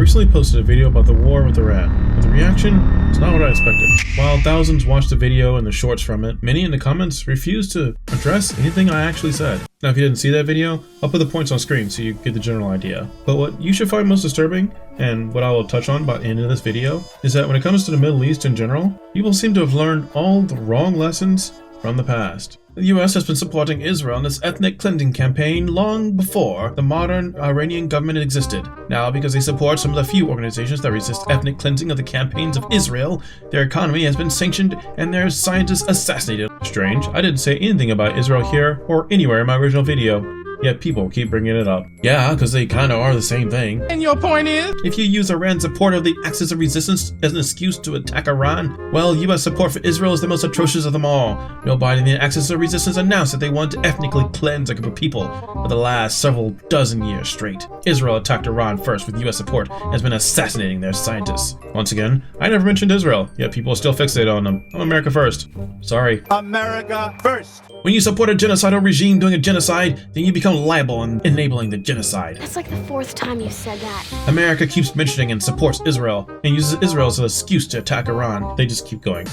recently posted a video about the war with Iran, but the reaction is not what I expected. While thousands watched the video and the shorts from it, many in the comments refused to address anything I actually said. Now if you didn't see that video, I'll put the points on screen so you get the general idea. But what you should find most disturbing, and what I will touch on by the end of this video, is that when it comes to the Middle East in general, people seem to have learned all the wrong lessons from the past. The US has been supporting Israel in this ethnic cleansing campaign long before the modern Iranian government existed. Now, because they support some of the few organizations that resist ethnic cleansing of the campaigns of Israel, their economy has been sanctioned and their scientists assassinated. Strange, I didn't say anything about Israel here or anywhere in my original video. Yet people keep bringing it up. Yeah, because they kinda are the same thing. And your point is? If you use Iran's support of the Axis of Resistance as an excuse to attack Iran, well, US support for Israel is the most atrocious of them all. Joe Biden and the Axis of Resistance announced that they want to ethnically cleanse a group of people for the last several dozen years straight. Israel attacked Iran first with US support and has been assassinating their scientists. Once again, I never mentioned Israel, yet people are still fixated on them. I'm America first. Sorry. America first. When you support a genocidal regime doing a genocide, then you become liable in enabling the genocide. That's like the 4th time you said that. America keeps mentioning and supports Israel, and uses Israel as an excuse to attack Iran. They just keep going.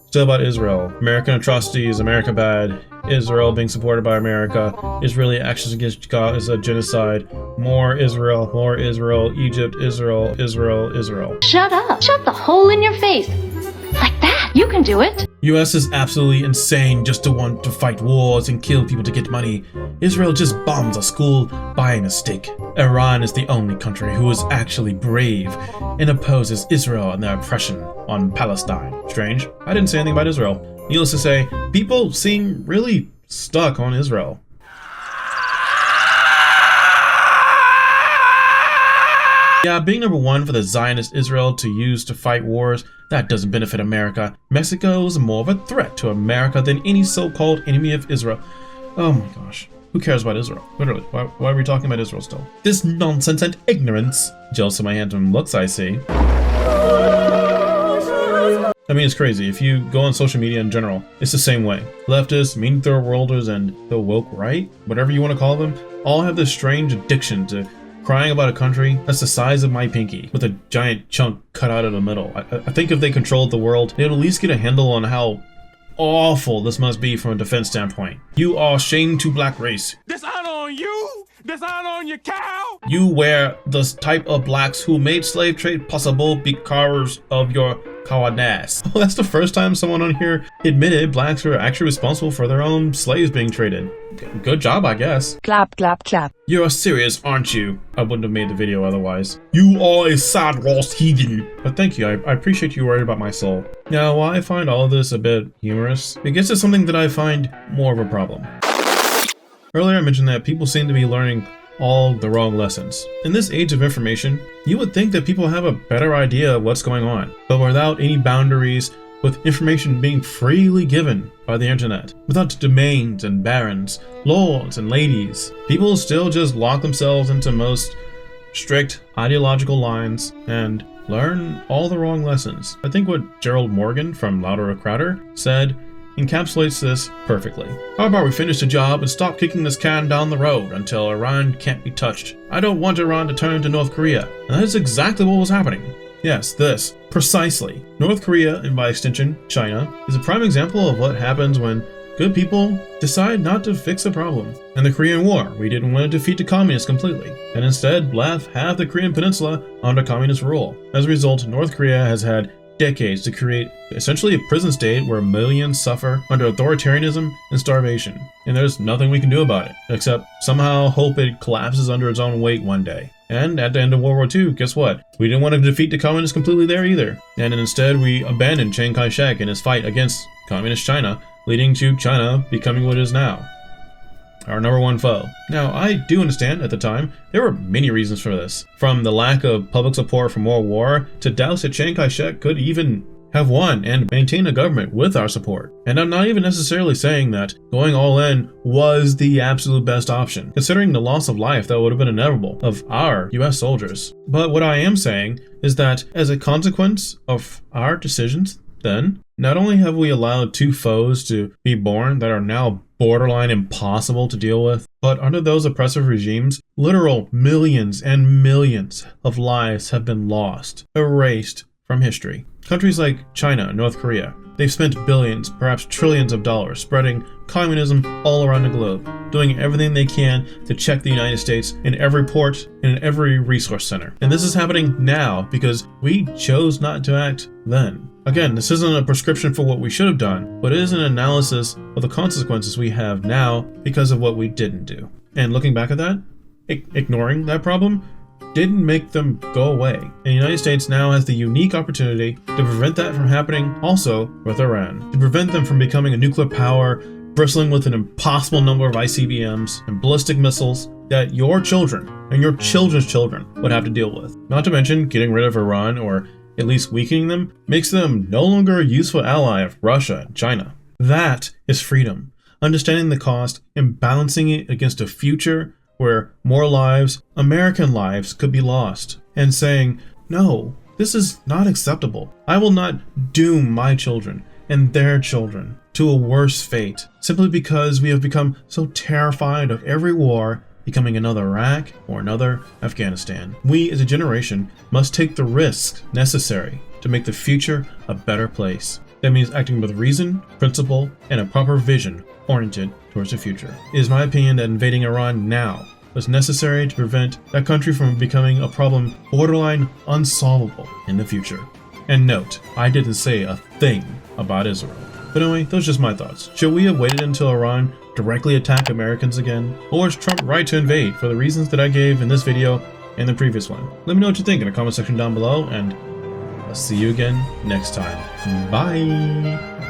Still about Israel. American atrocities, America bad. Israel being supported by America. Israeli actions against God is a genocide. More Israel, Egypt, Israel, Israel, Israel. Shut up. Shut the hole in your face. Like that. You can do it. US is absolutely insane just to want to fight wars and kill people to get money. Israel just bombs a school by mistake. Iran is the only country who is actually brave and opposes Israel and their oppression on Palestine. Strange, I didn't say anything about Israel. Needless to say, people seem really stuck on Israel. Yeah, being number one for the Zionist Israel to use to fight wars, that doesn't benefit America. Mexico is more of a threat to America than any so-called enemy of Israel. Oh my gosh. Who cares about Israel? Literally, why are we talking about Israel still? This nonsense and ignorance. Jealous of my handsome looks, I see. I mean, it's crazy. If you go on social media in general, it's the same way. Leftists, mean third worlders, and the woke right, whatever you want to call them, all have this strange addiction to crying about a country that's the size of my pinky, with a giant chunk cut out of the middle. I think if they controlled the world, they'd at least get a handle on how awful this must be from a defense standpoint. You are shame to black race. Dishonor on you? Dishonor on your cow? You were the type of blacks who made slave trade possible because of your cowardice. Well, that's the first time someone on here admitted blacks were actually responsible for their own slaves being traded. Good job, I guess. Clap, clap, clap. You're serious, aren't you? I wouldn't have made the video otherwise. You are a sad lost heathen. But thank you, I appreciate you worried about my soul. Now, while I find all of this a bit humorous, it gets to something that I find more of a problem. Earlier I mentioned that people seem to be learning all the wrong lessons. In this age of information, you would think that people have a better idea of what's going on, but without any boundaries, with information being freely given by the internet, without domains and barons, lords and ladies, people still just lock themselves into most strict ideological lines and learn all the wrong lessons. I think what Gerald Morgan from Louder or Crowder said encapsulates this perfectly. How about we finish the job and stop kicking this can down the road until Iran can't be touched? I don't want Iran to turn into North Korea. And that is exactly what was happening. Yes, this. Precisely. North Korea, and by extension, China, is a prime example of what happens when good people decide not to fix a problem. In the Korean War, we didn't want to defeat the communists completely, and instead left half the Korean peninsula under communist rule. As a result, North Korea has had decades to create essentially a prison state where millions suffer under authoritarianism and starvation. And there's nothing we can do about it, except somehow hope it collapses under its own weight one day. And at the end of World War II, guess what? We didn't want to defeat the communists completely there either. And instead we abandoned Chiang Kai-shek in his fight against communist China, leading to China becoming what it is now. Our number one foe. Now, I do understand at the time, there were many reasons for this. From the lack of public support for more war, to doubts that Chiang Kai-shek could even have won and maintain a government with our support. And I'm not even necessarily saying that going all in was the absolute best option, considering the loss of life that would have been inevitable of our US soldiers. But what I am saying is that as a consequence of our decisions, then not only have we allowed two foes to be born that are now borderline impossible to deal with, but under those oppressive regimes, literal millions and millions of lives have been lost, erased from history. Countries like China and North Korea, they've spent billions, perhaps trillions of dollars spreading communism all around the globe, doing everything they can to check the United States in every port and in every resource center. And this is happening now because we chose not to act then. Again, this isn't a prescription for what we should have done, but it is an analysis of the consequences we have now because of what we didn't do. And looking back at that, ignoring that problem didn't make them go away. And the United States now has the unique opportunity to prevent that from happening also with Iran, to prevent them from becoming a nuclear power, bristling with an impossible number of ICBMs and ballistic missiles that your children and your children's children would have to deal with. Not to mention getting rid of Iran, or at least weakening them, makes them no longer a useful ally of Russia and China. That is freedom. Understanding the cost and balancing it against a future where more lives, American lives, could be lost, and saying, no, this is not acceptable. I will not doom my children and their children to a worse fate simply because we have become so terrified of every war becoming another Iraq or another Afghanistan. We as a generation must take the risks necessary to make the future a better place. That means acting with reason, principle, and a proper vision oriented towards the future. It is my opinion that invading Iran now was necessary to prevent that country from becoming a problem borderline unsolvable in the future. And note, I didn't say a thing about Israel. But anyway, those are just my thoughts. Should we have waited until Iran directly attacked Americans again? Or is Trump right to invade for the reasons that I gave in this video and the previous one? Let me know what you think in the comment section down below, and I'll see you again next time. Bye!